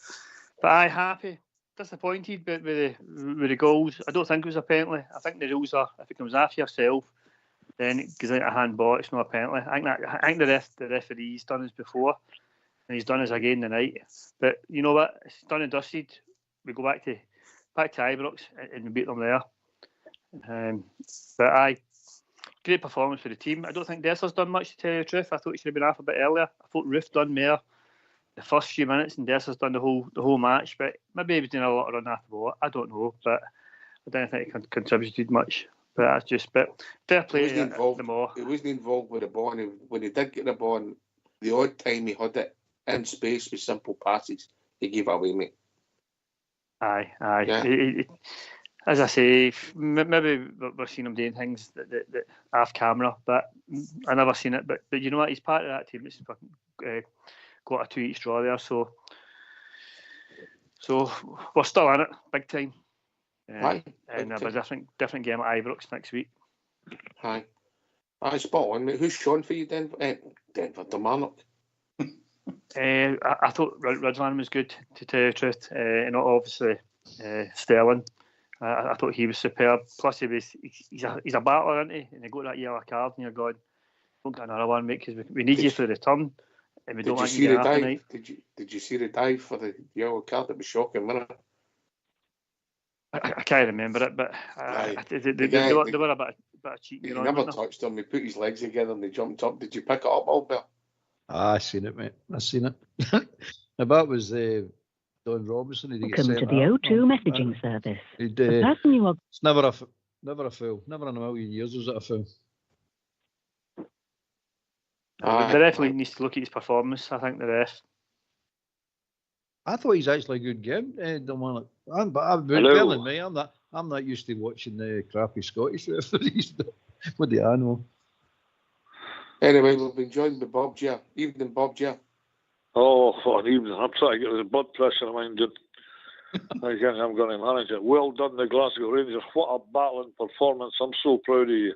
But I happy, disappointed with the goals. I don't think it was a penalty. I think the rules are if it comes after yourself, then it goes into a handball. It's not a penalty. I think the referee's done this before, and he's done this again tonight. But you know what? It's done and dusted. We go back to Ibrox and we beat them there. But great performance for the team. I don't think Dessler's done much, to tell you the truth. I thought he should have been off a bit earlier. I thought Roof done more the first few minutes, and Dessler's done the whole match. But maybe he was doing a lot of run after the ball. I don't know, but I don't think he contributed much. But that's just fair play to them all. He wasn't involved with the ball, and when he did get the ball, the odd time he had it in space with simple passes, he gave it away, mate. Aye. Yeah. As I say, maybe we're seeing him doing things that off camera, but I never seen it. But you know what? He's part of that team that's got a 2 each draw there. So we're still in it, big time. Aye. And there'll be a different game at Ibrox next week. Aye, spot on, mate. Who's Sean for you, Denver? Kilmarnock. I thought Ridvan was good, to tell you the truth. And obviously Sterling. I thought he was superb. Plus, he's a battler, isn't he? And he got that yellow card, and you're going, don't get another one, mate, because we need you for the return, and we don't want you to get tonight. Did you see the dive for the yellow card? It was shocking, wasn't it? I can't remember it, but they were a bit of cheating. He never touched him. He put his legs together and they jumped up. Did you pick it up, Albert? I seen it, mate. I seen it. That was Don Robinson. Welcome to the O2 messaging service. The person you are... It's never a foul. Never in a million years was it a foul. The referee needs to look at his performance. I think the ref. I thought he's actually a good game. But I'm telling me, I'm not used to watching the crappy Scottish referees. What do I know? Anyway, we've been joined by Bob J. Evening, Bob J. Oh, what an evening. I'm trying to get the blood pressure minded. I think I'm going to manage it. Well done, the Glasgow Rangers. What a battling performance. I'm so proud of you.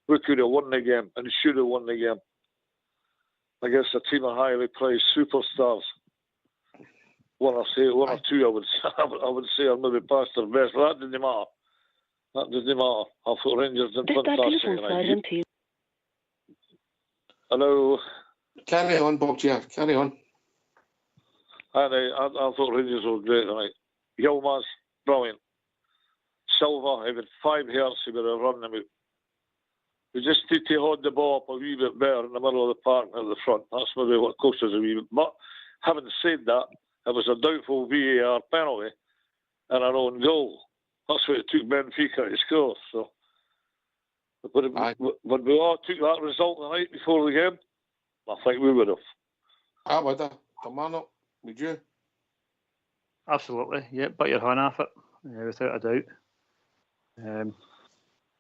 We could have won the game and should have won the game against a team of highly priced superstars. One or two, I would say, are maybe past their best, but that didn't matter. I thought Rangers did fantastic tonight. Hello. Carry on, Bob J. Carry on. I thought Rangers were great tonight. Yilmaz, brilliant. Silva, he had 5 hairs, he would have run them out. We just need to hold the ball up a wee bit better in the middle of the park and at the front. That's maybe what cost us a wee bit. But having said that, it was a doubtful VAR penalty and our own goal. That's what it took Benfica to score. So, would we all took that result the night before the game? I think we would have. I would have. Kilmarnock, would you? Absolutely, yeah. But your hand off it, without a doubt.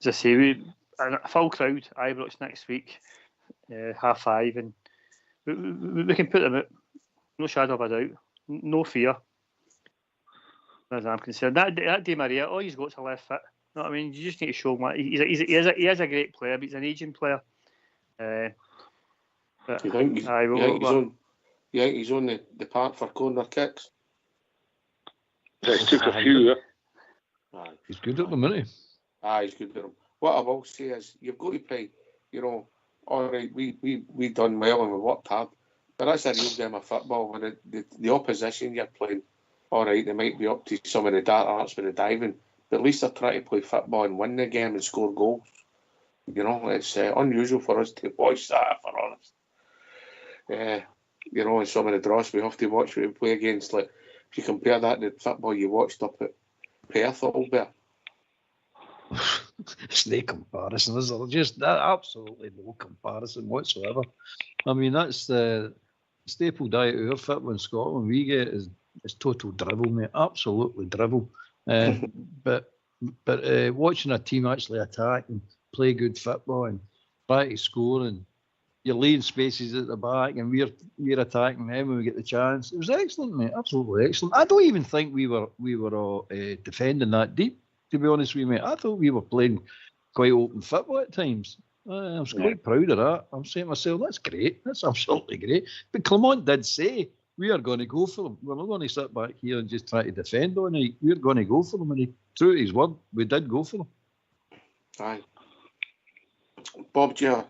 As I say, a full crowd, Ibrox next week, 5:30, and we can put them out. No shadow of a doubt. No fear, as I'm concerned. That Di Maria, all he's got is a left foot. You know what I mean? You just need to show him. He is a great player, but he's an aging player. Do you think he's on the part for corner kicks? He took a few, yeah. He's good at them, isn't he? He's good at them. What I will say is, you've got to play, all right, we done well and we worked hard. But that's a real game of football when the opposition you're playing, all right, they might be up to some of the dark arts with the diving, but at least they're trying to play football and win the game and score goals. It's unusual for us to watch that, if we're honest. And some of the draws we have to watch we play against, like, if you compare that to the football you watched up at Perth, Albert. It's no comparison, is there? Just absolutely no comparison whatsoever. I mean, that's the staple diet of our football in Scotland we get is total drivel, mate. Absolutely drivel. But watching a team actually attack and play good football and try to score, and you're leaving spaces at the back and we're attacking them when we get the chance. It was excellent, mate. Absolutely excellent. I don't even think we were defending that deep, to be honest with you, mate. I thought we were playing quite open football at times. I was quite proud of that. I'm saying to myself, that's great. That's absolutely great. But Clement did say, we are going to go for them. We're not going to sit back here and just try to defend on it. We're going to go for them. And he, true to his word, we did go for them. Aye. Bob J.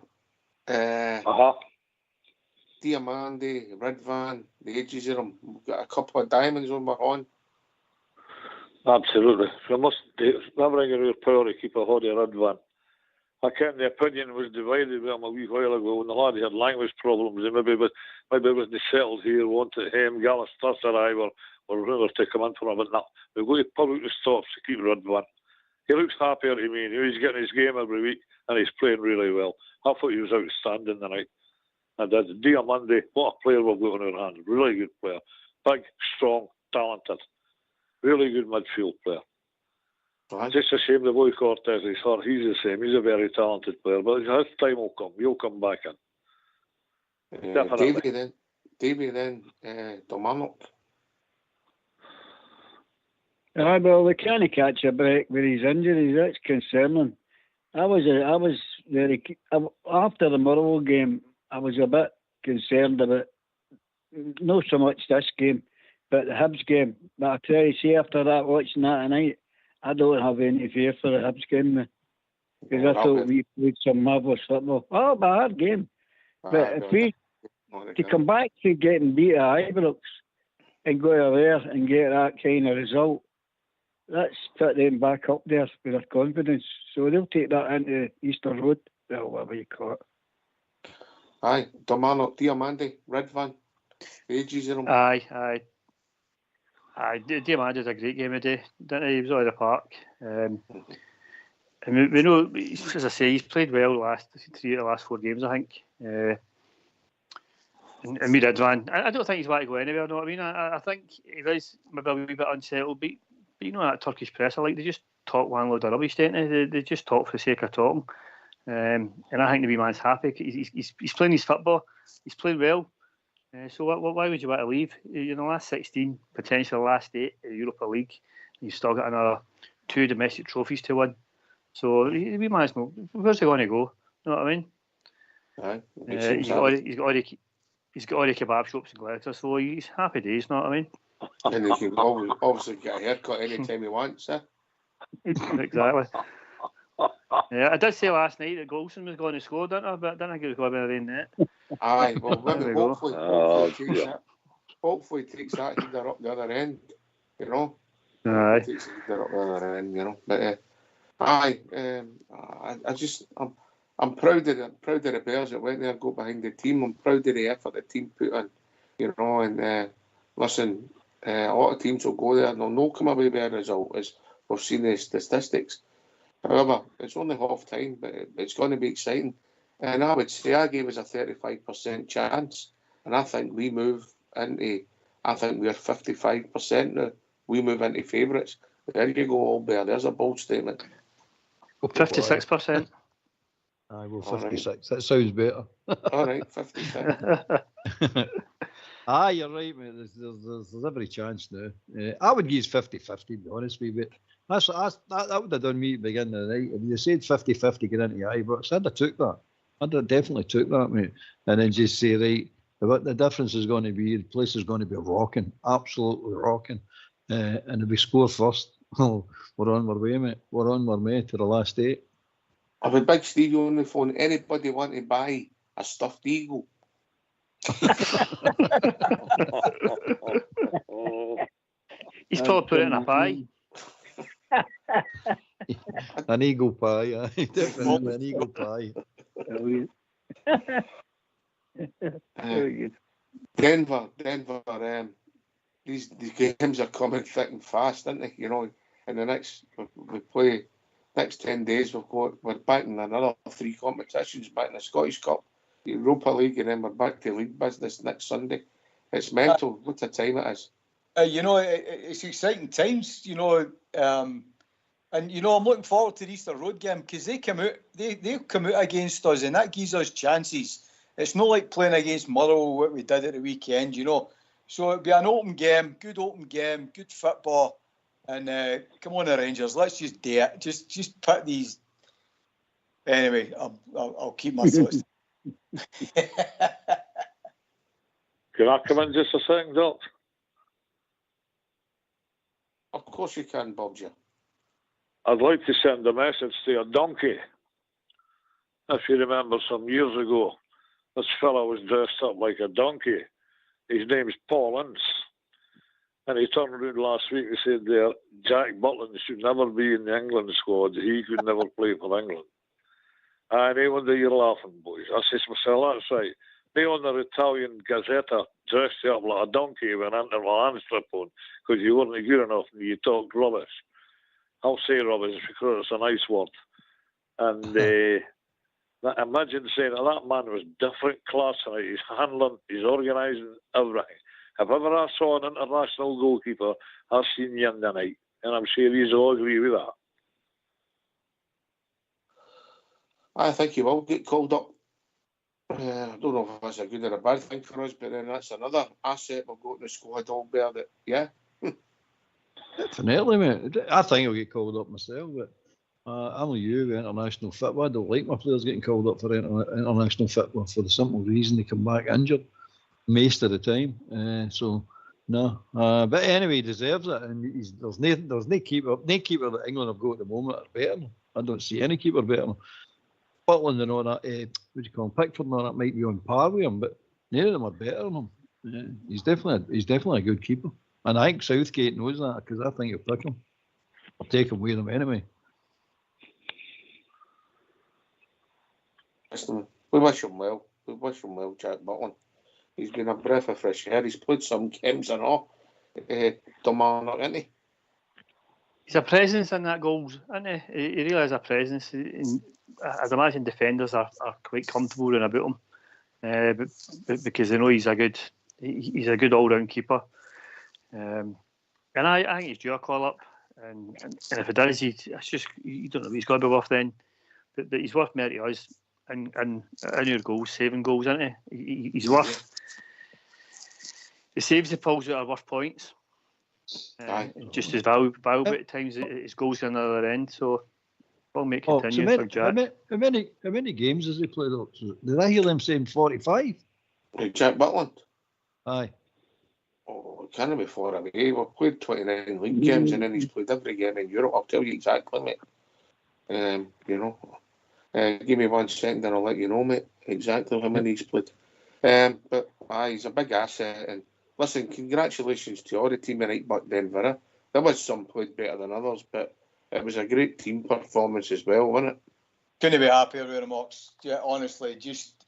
Diamandi, Ridvan, the ages of them. We've got a couple of diamonds on my horn. Absolutely. We must never in your power to keep a hold of Ridvan. I can't. The opinion was divided with him a wee while ago when the lad had language problems. And maybe it wasn't settled here. Wanted him, Gallus or rumours to come in for him, but no. We're going to publicly stop to keep Ridvan. He looks happier to me. He's getting his game every week and he's playing really well. I thought he was outstanding tonight. And that's Diamandi, what a player we've got on our hands. Really good player. Big, strong, talented. Really good midfield player. It's just a shame the boy Cortez is hurt. He's the same. He's a very talented player. But his time will come. He'll come back in. Definitely. Davey then, Domarnock. Well, they can't catch a break with his injuries. That's concerning. I was very after the Motherwell game. I was a bit concerned about not so much this game, but the Hibs game. But I tell you, see, after that, watching that tonight, I don't have any fear for the Hibs game because I thought we played some marvellous football. Oh, but a hard game. But if we to come back to getting beat at Ibrox and go over there and get that kind of result, that's put them back up there with their confidence. So they'll take that into Easter Road, or whatever you call it. Aye, Domarnock, Diamandi, Ridvan, the ages of them. Aye. Diamandi did a great game today, didn't he? He was out of the park. And we know, as I say, he's played well three of the last 4 games, I think. And me, Ridvan, I don't think he's going to go anywhere, you know what I mean? I think he is maybe a wee bit unsettled, but you know that Turkish press, they just talk one load of rubbish, don't they? They just talk for the sake of talking. And I think the wee man's happy. He's playing his football. He's playing well. So why would you want to leave? You're in the last 16, potentially the last 8 in the Europa League. You've still got another 2 domestic trophies to win. So the wee man's where's he going to go? You know what I mean? Aye. He's got all the kebab shops in Glasgow, so he's happy days. You know what I mean? And he can obviously get a haircut anytime he wants, eh? Exactly. Yeah, I did say last night that Golson was going to score, didn't I? But I didn't think he was going to be in net. Aye, well, hopefully takes that header up the other end, you know. Aye. Takes the header up the other end, you know. But I'm proud of the Bears that went there and got behind the team. I'm proud of the effort the team put in, you know. And listen, a lot of teams will go there and they'll not come away with a result, as we've seen the statistics. However, it's only half time, but it's going to be exciting. And I would say I gave us a 35% chance, and I think we move into. I think we're 55% now. We move into favourites. There you go, Albert. There's a bold statement. 56%. Aye, well, 56. Right. That sounds better. All right, 56. Aye, you're right, mate. There's every chance now. I would use 50-50, to be honest with you. That would have done me at the beginning of the night. If you said 50-50 get into Ibrox, I'd have took that. I'd have definitely took that, mate. And then just say, right, what the difference is going to be, the place is going to be rocking, absolutely rocking. And if we score first, we're on our way, mate. We're on our way to the last 8. I've a Big Stevie on the phone. Anybody want to buy a stuffed eagle? He's probably put it in a pie. An eagle pie, aye. Definitely an eagle pie. Denver. These games are coming thick and fast, aren't they? You know, in the next we play next 10 days. We're back in another 3 competitions, back in the Scottish Cup, the Europa League, and then we're back to league business next Sunday. It's mental. What a time it is. You know, it's exciting times. You know, and you know, I'm looking forward to the Easter Road game because they come out. They'll come out against us, and that gives us chances. It's not like playing against Motherwell, what we did at the weekend. You know, so it'll be an open game, good football. And come on, the Rangers, let's just do it. Just put these Anyway, I'll keep my thoughts. Can I come in just a second, Doc? Of course you can, Bobja. I'd like to send a message to a donkey. If you remember some years ago, this fella was dressed up like a donkey. His name's Paul Ince. And he turned around last week and said there, Jack Butland should never be in the England squad. He could never play for England. And no wonder you're laughing, boys. I says to myself, that's right. They on the Italian Gazzetta dressed you up like a donkey when I entered my hand strip on because you weren't good enough and you talked rubbish. I'll say rubbish because it's a nice word. And imagine saying that man was different class tonight. He's handling, he's organising everything. If ever I saw an international goalkeeper, I've seen him tonight. And I'm sure he's all agree with that. I think he will get called up. I don't know if that's a good or a bad thing for us, but then that's another asset we've got in the squad, all bear that, yeah. Definitely, mate. I think he'll get called up myself, but I know you with international football. I don't like my players getting called up for international football for the simple reason they come back injured most of the time. So no, but anyway, he deserves it, and there's no keeper that England have got at the moment are better than him. I don't see any keeper better than him. Butland and all that, what do you call him? Pickford and all that might be on par with him, but none of them are better than him. Yeah, he's definitely a good keeper, and I think Southgate knows that because I think he'll pick him or take him with him anyway. We wish him well. We wish him well, Jack Butland. He's been a breath of fresh air. He's played some games and all. Dominic, isn't he? He's a presence in that goals, isn't he? He really has a presence. I'd imagine defenders are quite comfortable in about him, but because they know he's a good all-round keeper. And I think he's due a call up, and if it does, you don't know what he's got to be worth then, but he's worth more to us in your goals, saving goals, isn't he? He's worth. The saves he pulls out are worth points. Just as valuable at times his goals on the other end, so we'll make continue for Jack. How many games has he played up? Did I hear them saying 45? Jack Butland? Aye. Oh, it can't be far away. We've played 29 league games and then he's played every game in Europe. I'll tell you exactly, mate. Give me 1 second and I'll let you know, mate, exactly how many he's played. But he's a big asset. And listen, congratulations to all the team tonight, but Denver. There was some played better than others, but it was a great team performance as well, wasn't it? Couldn't be happier with him, Ox. Yeah, honestly, just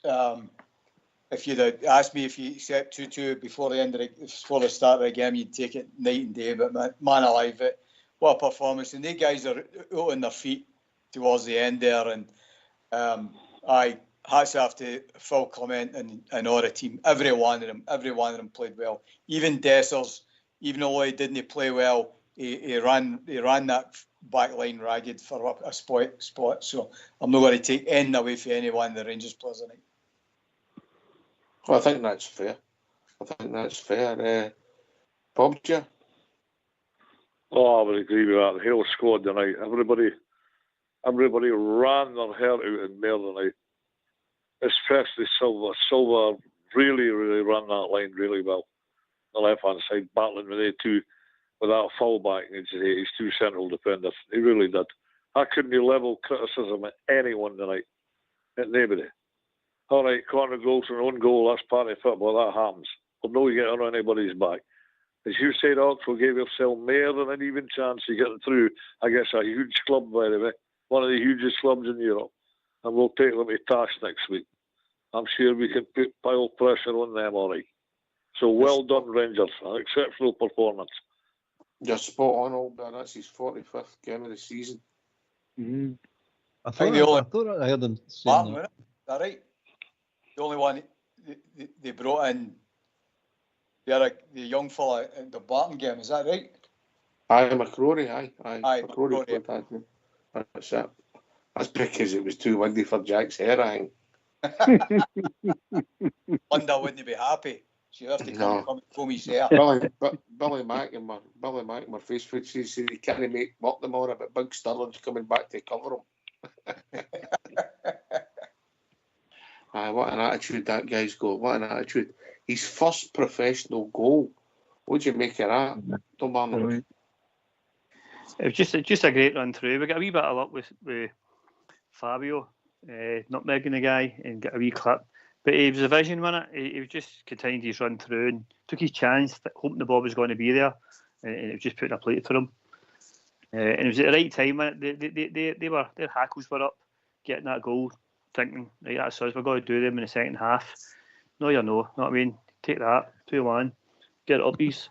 if you'd have asked me if you accept 2-2 before the start of the game, you'd take it night and day. But man alive, what a performance! And these guys are out on their feet towards the end there, and hats off to Phil Clement and all the team. Every one of them played well. Even Dessers, even though he didn't play well, he ran that back line ragged for a spot. So I'm not going to take anything away from any one of the Rangers players tonight. Well, I think that's fair. Bobja? Oh, I would agree with that. The whole squad tonight. Everybody ran their hair out in there tonight. Especially Silva. Silva really ran that line really well. The left-hand side, battling with that full-back and his two central defenders. He really did. I couldn't level criticism at anyone tonight. At nobody. All right, corner goals and own goal, that's part of football, that happens. But no, you get on anybody's back. As you said, Oxford gave yourself more than an even chance to get through against a huge club, by the way. One of the hugest clubs in Europe. And we'll take them to task next week. I'm sure we can pile pressure on them, all right. So well done, Rangers. An exceptional performance. You're spot on, Albert. That's his 45th game of the season. Mm-hmm. I thought I heard him say Martin, that. Is that right? The only one they brought in, the young fella in the Barton game, is that right? Aye, McCrory, aye. McCrory. That's it. That's because it was too windy for Jack's hair, I think. Linda wouldn't be happy. She'd have to come and comb his hair. Billy Mack and my Facebook says he can't make work tomorrow, but Big Sterling's coming back to cover him. Aye, what an attitude that guy's got. What an attitude. His first professional goal. What do you make of that, Tom Arnold? It was just a great run through. We got a wee bit of luck with Fabio, nutmegging the guy and got a wee clip. But he was a vision winner. He was just continued his run through and took his chance, hoping the ball was going to be there, and it was just putting a plate for him. And it was at the right time. Their hackles were up, getting that goal, thinking, right, that's us. We're going to do them in the second half. No, you know what I mean. Take that 2-1, get it up, ease.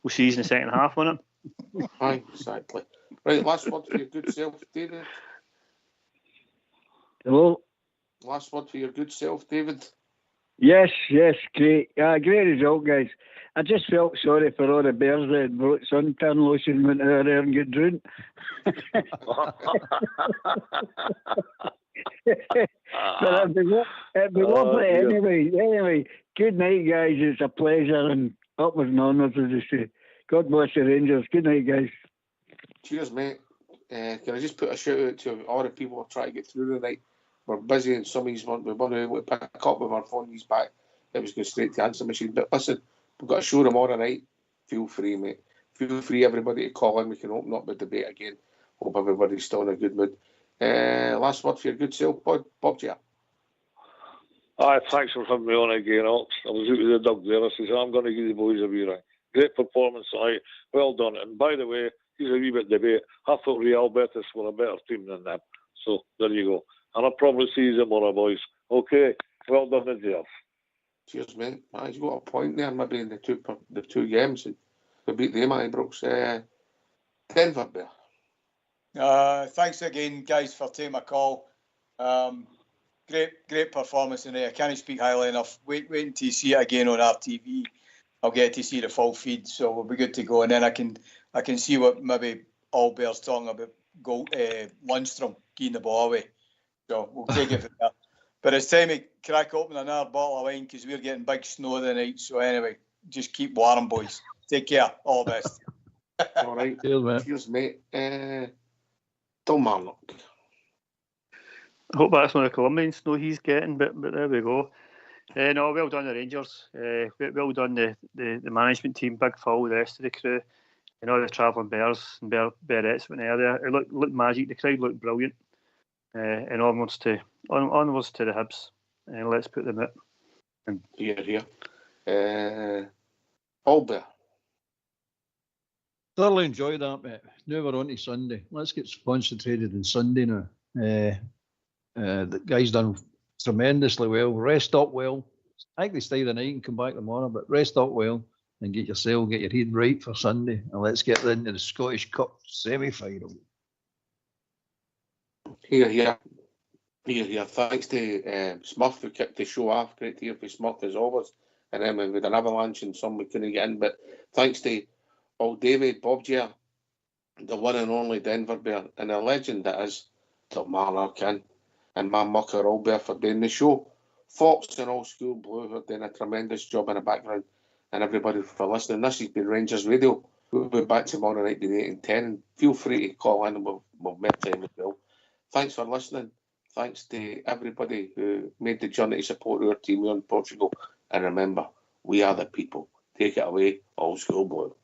We'll see you in the second half, won't it? Aye, exactly. Right, last word for your good self, David. Hello. Last word for your good self, David. Yes, great. Great result, guys. I just felt sorry for all the bears that brought suntan lotion went out there and get drowned. But it'd be lovely anyway. Good night, guys. It's a pleasure and upwards and onwards, as they say. God bless the Rangers. Good night, guys. Cheers, mate. Can I just put a shout out to all the people who are trying to get through the night? We're busy and some of these weren't able to pick up with our phones back. It was going straight to answer machine. But listen, we've got a show tomorrow night. Feel free, mate. Feel free, everybody, to call in. We can open up the debate again. Hope everybody's still in a good mood. Last word for your good self, Bob J. Aye, thanks for having me on again, Ox. I was out with the dog there. I said, I'm going to give the boys a wee ring. Great performance tonight. Well done. And by the way, here's a wee bit debate. I thought Real Betis were a better team than them. So there you go. And I'll probably see you tomorrow, boys. Okay. Well done, India. Cheers, mate. He's got a point there, maybe in the two games. We beat them, Brooks. Denver Bear. Thanks again, guys, for taking my call. Great performance in there. I can't speak highly enough. Waiting to see it again on RTV. I'll get to see the full feed, so we'll be good to go. And then I can see what maybe all Bears talking about Lundstrom getting the ball away. So we'll take it from there. But it's time to crack open another bottle of wine because we're getting big snow tonight. So anyway, just keep warm, boys. Take care. All the best. All right. Cheers, mate. Tom Marnock. I hope that's not the Colombian snow he's getting, but there we go. No, well done the Rangers. Well done the management team, Big Phil, the rest of the crew, and all the travelling Bears and Berettes went there. It looked magic. The crowd looked brilliant. And onwards to the Hibs. And let's put them up. Here. Albert. Thoroughly enjoyed that, mate. Now we're on to Sunday. Let's get concentrated on Sunday now. The guys done tremendously well. Rest up well. I think they stay the night and come back tomorrow, but rest up well and get your head right for Sunday. And let's get into the Scottish Cup semi-final. Here. Thanks to Smurf who kicked the show off. Great to hear from Smurf as always. And then with an avalanche and some we couldn't get in. But thanks to old David, Bob J, the one and only Denver Bear, and a legend that is Tom Marnock and my mucker Albert for doing the show. Fox and All School Blue have done a tremendous job in the background. And everybody for listening. This has been Rangers Radio. We'll be back tomorrow night between 8 and 10. Feel free to call in and we'll make time as well. Thanks for listening. Thanks to everybody who made the journey to support our team here in Portugal. And remember, we are the people. Take it away, All School Blue.